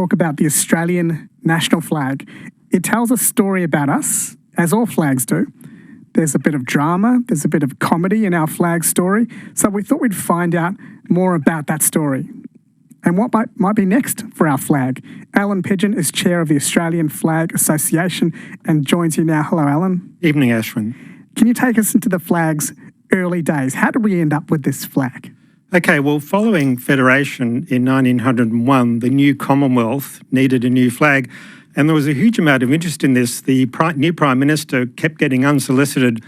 talk about the Australian national flag. It tells a story about us, as all flags do. There's a bit of drama, there's a bit of comedy in our flag story. So we thought we'd find out more about that story and what might be next for our flag. Allan Pidgeon is chair of the Australian Flag Association and joins you now. Hello, Allan. Evening, Ashwin. Can you take us into the flag's early days? How did we end up with this flag? Okay, well, following Federation in 1901, the new Commonwealth needed a new flag, and there was a huge amount of interest in this. The new Prime Minister kept getting unsolicited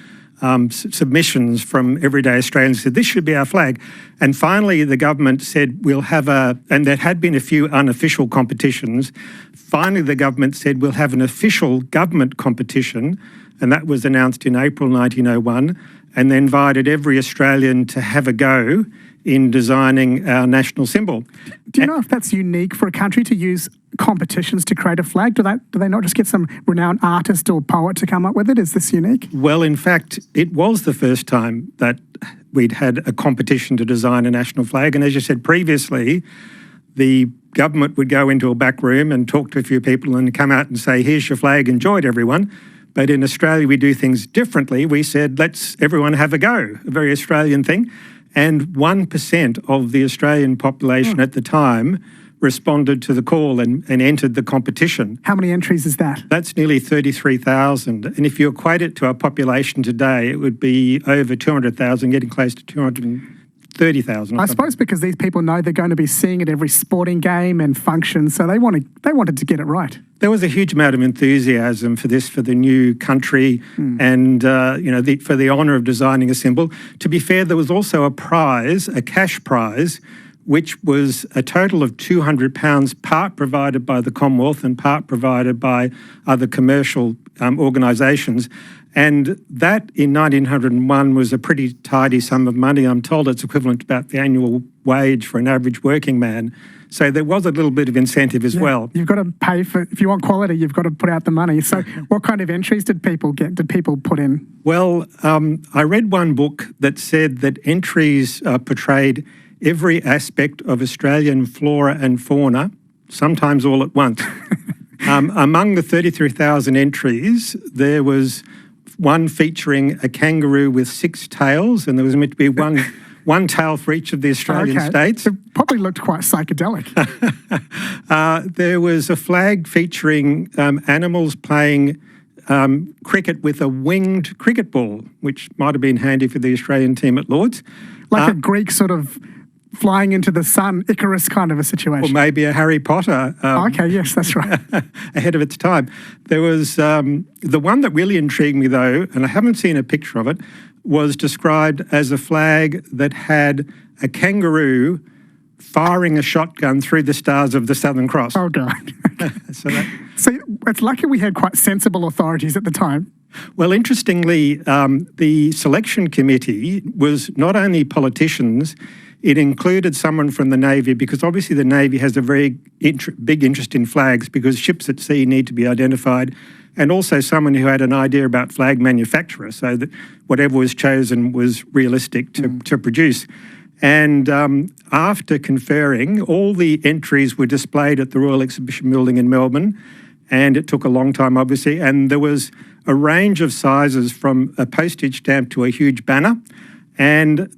submissions from everyday Australians who said, this should be our flag. And finally, the government said, we'll have and there had been a few unofficial competitions. Finally, the government said, we'll have an official government competition, and that was announced in April 1901, and they invited every Australian to have a go in designing our national symbol. Do you know if that's unique for a country to use competitions to create a flag? Do they not just get some renowned artist or poet to come up with it? Is this unique? Well, in fact, it was the first time that we'd had a competition to design a national flag. And as you said previously, the government would go into a back room and talk to a few people and come out and say, here's your flag, enjoy it, everyone. But in Australia, we do things differently. We said, let's everyone have a go, a very Australian thing. And 1% of the Australian population at the time responded to the call and entered the competition. How many entries is that? That's nearly 33,000. And if you equate it to our population today, it would be over 200,000, getting close to 230,000. I suppose because these people know they're going to be seeing it every sporting game and function, so they wanted to get it right. There was a huge amount of enthusiasm for this, for the new country, and for the honour of designing a symbol. To be fair, there was also a prize, a cash prize, which was a total of £200, part provided by the Commonwealth and part provided by other commercial organisations. And that in 1901 was a pretty tidy sum of money. I'm told it's equivalent to about the annual wage for an average working man. So there was a little bit of incentive as well. You've got to pay for, if you want quality, you've got to put out the money. So what kind of entries did people get? Did people put in? Well, I read one book that said that entries portrayed every aspect of Australian flora and fauna, sometimes all at once. Among the 33,000 entries, there was one featuring a kangaroo with 6 tails, and there was meant to be one tail for each of the Australian states. It probably looked quite psychedelic. There was a flag featuring animals playing cricket with a winged cricket ball, which might have been handy for the Australian team at Lord's. Like a Greek sort of flying into the sun, Icarus kind of a situation. Or maybe a Harry Potter. Okay, yes, that's right. Ahead of its time. There was the one that really intrigued me, though, and I haven't seen a picture of it, was described as a flag that had a kangaroo firing a shotgun through the stars of the Southern Cross. Oh, God. So it's lucky we had quite sensible authorities at the time. Well, interestingly, the selection committee was not only politicians, it included someone from the Navy, because obviously the Navy has a very big interest in flags because ships at sea need to be identified, and also someone who had an idea about flag manufacturer, so that whatever was chosen was realistic to produce. And after conferring, all the entries were displayed at the Royal Exhibition Building in Melbourne, and it took a long time, obviously, and there was a range of sizes from a postage stamp to a huge banner. And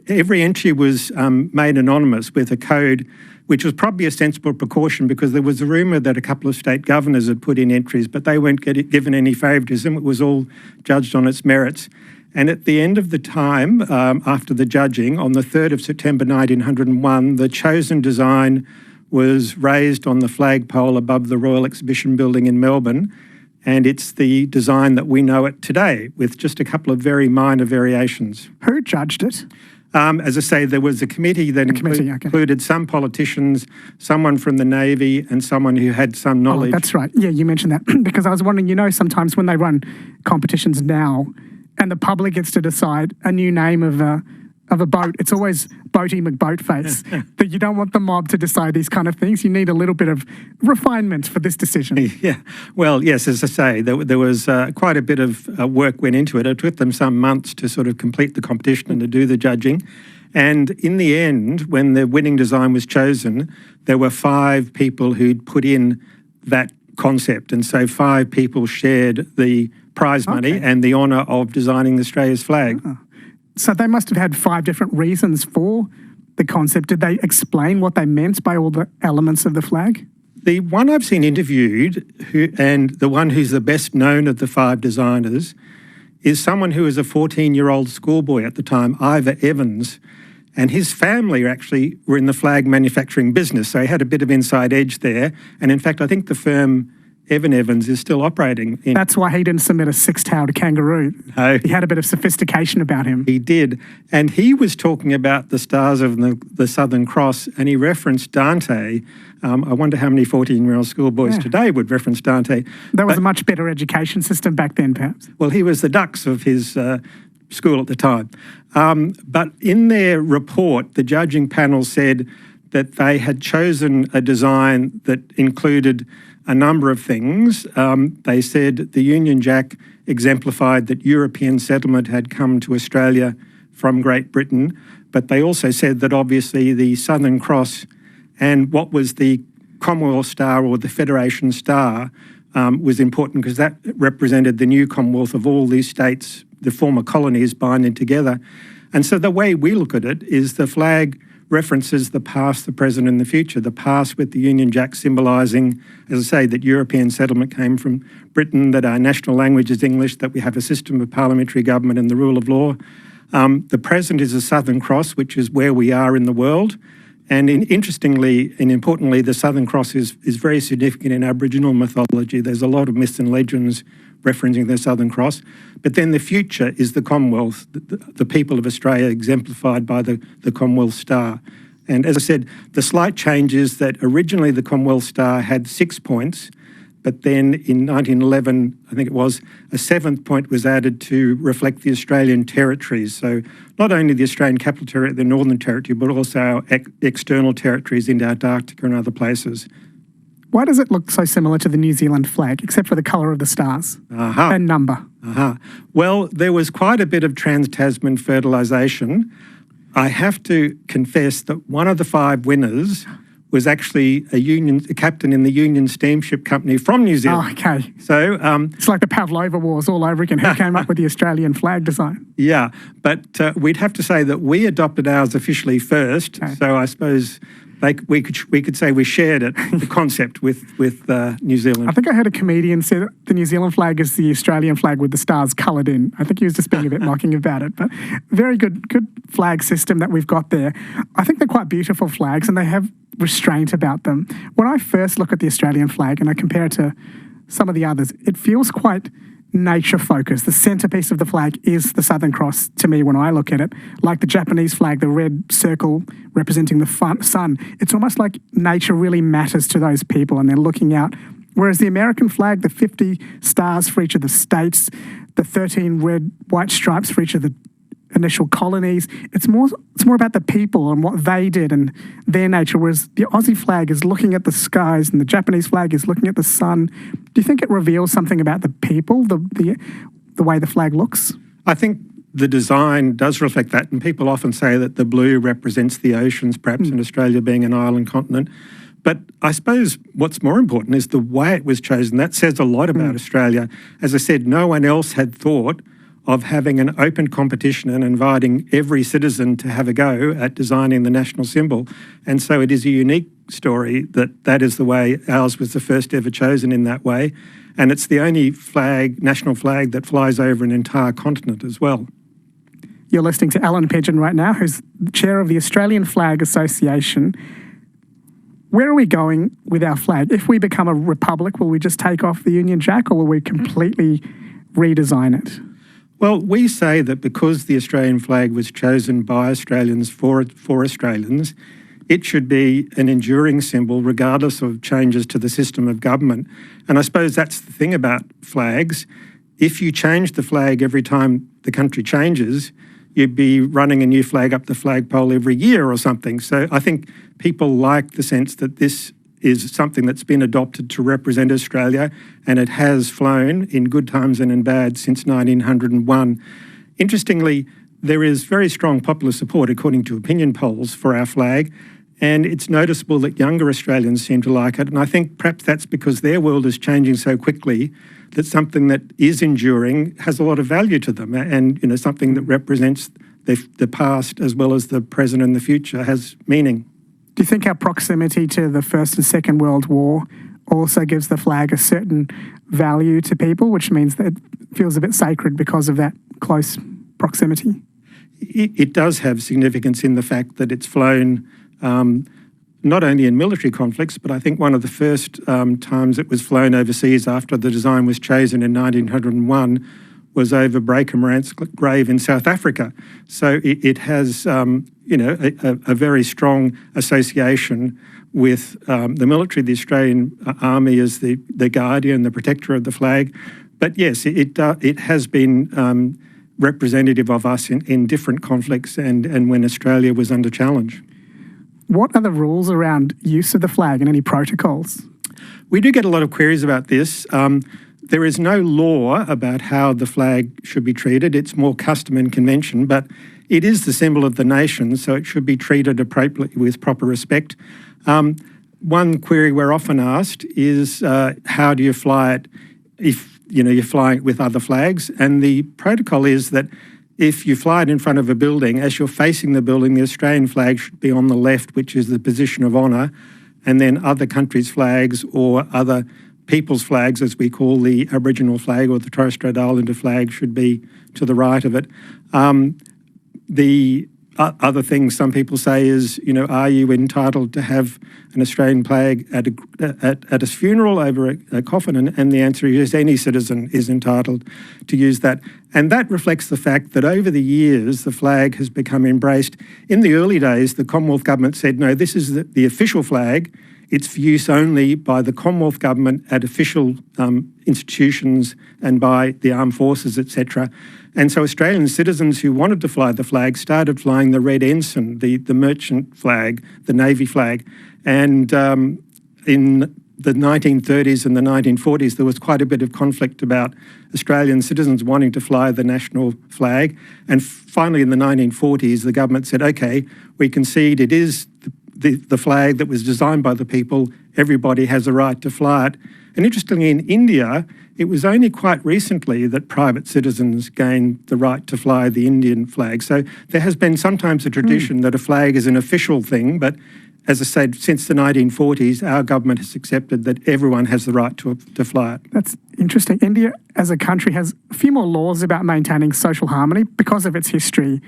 every entry was made anonymous with a code, which was probably a sensible precaution because there was a rumour that a couple of state governors had put in entries, but they weren't given any favouritism. It was all judged on its merits. And at the end of the time, after the judging, on the 3rd of September 1901, the chosen design was raised on the flagpole above the Royal Exhibition Building in Melbourne. And it's the design that we know it today, with just a couple of very minor variations. Who judged it? As I say, there was a committee that included some politicians, someone from the Navy, and someone who had some knowledge. Oh, that's right. Yeah, you mentioned that. Because I was wondering, sometimes when they run competitions now and the public gets to decide a new name of a boat, it's always Boaty McBoatface. But you don't want the mob to decide these kind of things. You need a little bit of refinement for this decision. Yeah. Well, yes, as I say, there was quite a bit of work went into it. It took them some months to sort of complete the competition and to do the judging. And in the end, when the winning design was chosen, there were 5 people who'd put in that concept. And so 5 people shared the prize money and the honour of designing Australia's flag. So they must have had 5 different reasons for the concept. Did they explain what they meant by all the elements of the flag? The one I've seen interviewed, and the one who's the best known of the 5 designers, is someone who was a 14-year-old schoolboy at the time, Ivor Evans, and his family actually were in the flag manufacturing business, so he had a bit of inside edge there. And in fact, I think the firm Ivor Evans is still operating. That's why he didn't submit a 6-tailed kangaroo. No. He had a bit of sophistication about him. He did. And he was talking about the stars of the Southern Cross, and he referenced Dante. I wonder how many 14-year-old schoolboys today would reference Dante. That was a much better education system back then, perhaps. Well, he was the dux of his school at the time. But in their report, the judging panel said that they had chosen a design that included a number of things. They said the Union Jack exemplified that European settlement had come to Australia from Great Britain, but they also said that obviously the Southern Cross and what was the Commonwealth Star or the Federation Star was important because that represented the new Commonwealth of all these states, the former colonies binding together. And so the way we look at it is the flag references the past, the present and the future. The past with the Union Jack symbolising, as I say, that European settlement came from Britain, that our national language is English, that we have a system of parliamentary government and the rule of law. The present is the Southern Cross, which is where we are in the world. And interestingly and importantly, the Southern Cross is very significant in Aboriginal mythology. There's a lot of myths and legends referencing the Southern Cross. But then the future is the Commonwealth, the people of Australia exemplified by the Commonwealth Star. And as I said, the slight change is that originally the Commonwealth Star had 6 points, but then in 1911, I think it was, a 7th point was added to reflect the Australian territories. So not only the Australian Capital Territory, the Northern Territory, but also our external territories into Antarctica and other places. Why does it look so similar to the New Zealand flag, except for the colour of the stars and number? Well, there was quite a bit of trans-Tasman fertilisation. I have to confess that one of the 5 winners was actually a captain in the Union Steamship Company from New Zealand. Oh, okay. So it's like the Pavlova Wars all over again. Who came up with the Australian flag design? Yeah, but we'd have to say that we adopted ours officially first. Okay. So I suppose we could say we shared it, the concept with New Zealand. I think I heard a comedian say that the New Zealand flag is the Australian flag with the stars coloured in. I think he was just being a bit mocking about it, but very good flag system that we've got there. I think they're quite beautiful flags and they have restraint about them. When I first look at the Australian flag and I compare it to some of the others, it feels quite nature focused. The centerpiece of the flag is the Southern Cross to me when I look at it. Like the Japanese flag, the red circle representing the sun. It's almost like nature really matters to those people and they're looking out. Whereas the American flag, the 50 stars for each of the states, the 13 red, white stripes for each of the initial colonies, it's more about the people and what they did and their nature, whereas the Aussie flag is looking at the skies and the Japanese flag is looking at the sun. Do you think it reveals something about the people, the way the flag looks? I think the design does reflect that, and people often say that the blue represents the oceans, perhaps in Australia being an island continent. But I suppose what's more important is the way it was chosen. That says a lot about Australia. As I said, no one else had thought of having an open competition and inviting every citizen to have a go at designing the national symbol. And so it is a unique story that is the way ours was the first ever chosen in that way. And it's the only national flag that flies over an entire continent as well. You're listening to Allan Pidgeon right now, who's the chair of the Australian Flag Association. Where are we going with our flag? If we become a republic, will we just take off the Union Jack or will we completely redesign it? Well, we say that because the Australian flag was chosen by Australians for Australians, it should be an enduring symbol regardless of changes to the system of government. And I suppose that's the thing about flags. If you change the flag every time the country changes, you'd be running a new flag up the flagpole every year or something. So I think people like the sense that this is something that's been adopted to represent Australia, and it has flown in good times and in bad since 1901. Interestingly, there is very strong popular support, according to opinion polls, for our flag. And it's noticeable that younger Australians seem to like it. And I think perhaps that's because their world is changing so quickly that something that is enduring has a lot of value to them. And, something that represents the past as well as the present and the future has meaning. Do you think our proximity to the First and Second World War also gives the flag a certain value to people, which means that it feels a bit sacred because of that close proximity? It does have significance in the fact that it's flown not only in military conflicts, but I think one of the first times it was flown overseas after the design was chosen in 1901 was over Breaker-Morant's grave in South Africa. So it has, a very strong association with the military. The Australian Army is the guardian, the protector of the flag. But yes, it has been representative of us in different conflicts and when Australia was under challenge. What are the rules around use of the flag and any protocols? We do get a lot of queries about this. There is no law about how the flag should be treated. It's more custom and convention, but it is the symbol of the nation, so it should be treated appropriately with proper respect. One query we're often asked is how do you fly it if you're flying it with other flags? And the protocol is that if you fly it in front of a building, as you're facing the building, the Australian flag should be on the left, which is the position of honour, and then other countries' flags or other people's flags, as we call the Aboriginal flag or the Torres Strait Islander flag, should be to the right of it. The other thing some people say is, are you entitled to have an Australian flag at a funeral over a coffin? And the answer is any citizen is entitled to use that. And that reflects the fact that over the years, the flag has become embraced. In the early days, the Commonwealth government said, no, this is the official flag. It's for use only by the Commonwealth government at official institutions and by the armed forces, etc. And so Australian citizens who wanted to fly the flag started flying the red ensign, the merchant flag, the Navy flag. And in the 1930s and the 1940s, there was quite a bit of conflict about Australian citizens wanting to fly the national flag. And finally, in the 1940s, the government said, OK, we concede it is the flag that was designed by the people. Everybody has a right to fly it. And interestingly, in India, it was only quite recently that private citizens gained the right to fly the Indian flag. So there has been sometimes a tradition that a flag is an official thing, but as I said, since the 1940s, our government has accepted that everyone has the right to fly it. That's interesting. India, as a country, has a few more laws about maintaining social harmony because of its history,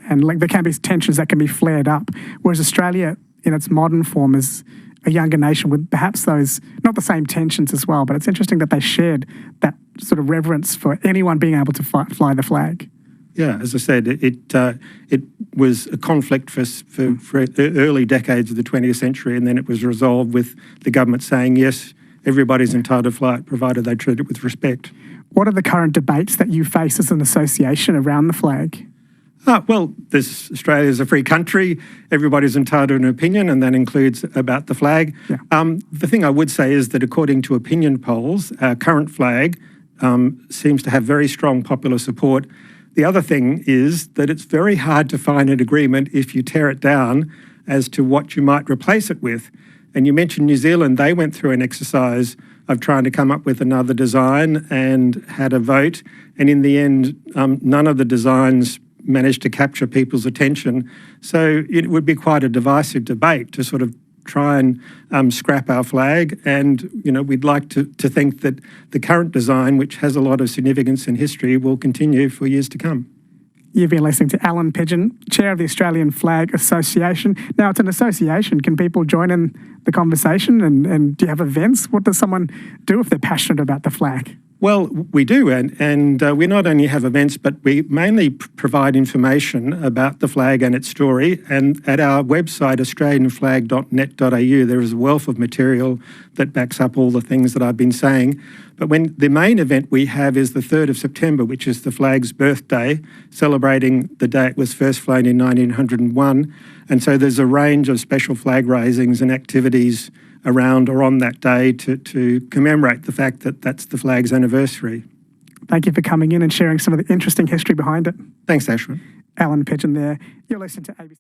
and there can be tensions that can be flared up, whereas Australia, in its modern form, is a younger nation with perhaps those, not the same tensions as well, but it's interesting that they shared that sort of reverence for anyone being able to fly the flag. Yeah, as I said, it was a conflict for the early decades of the 20th century, and then it was resolved with the government saying, yes, everybody's entitled to fly it, provided they treat it with respect. What are the current debates that you face as an association around the flag? Well, Australia is a free country. Everybody's entitled to an opinion, and that includes about the flag. Yeah. The thing I would say is that according to opinion polls, our current flag seems to have very strong popular support. The other thing is that it's very hard to find an agreement if you tear it down as to what you might replace it with. And you mentioned New Zealand. They went through an exercise of trying to come up with another design and had a vote. And in the end, none of the designs managed to capture people's attention. So it would be quite a divisive debate to sort of try and scrap our flag. And, we'd like to think that the current design, which has a lot of significance in history, will continue for years to come. You've been listening to Allan Pidgeon, Chair of the Australian Flag Association. Now, it's an association. Can people join in the conversation? And do you have events? What does someone do if they're passionate about the flag? Well, we do, and we not only have events, but we mainly provide information about the flag and its story. And at our website, australianflag.net.au, there is a wealth of material that backs up all the things that I've been saying. But when the main event we have is the 3rd of September, which is the flag's birthday, celebrating the day it was first flown in 1901. And so there's a range of special flag raisings and activities around or on that day to commemorate the fact that that's the flag's anniversary. Thank you for coming in and sharing some of the interesting history behind it. Thanks, Ashwin. Allan Pidgeon there. You're listening to ABC.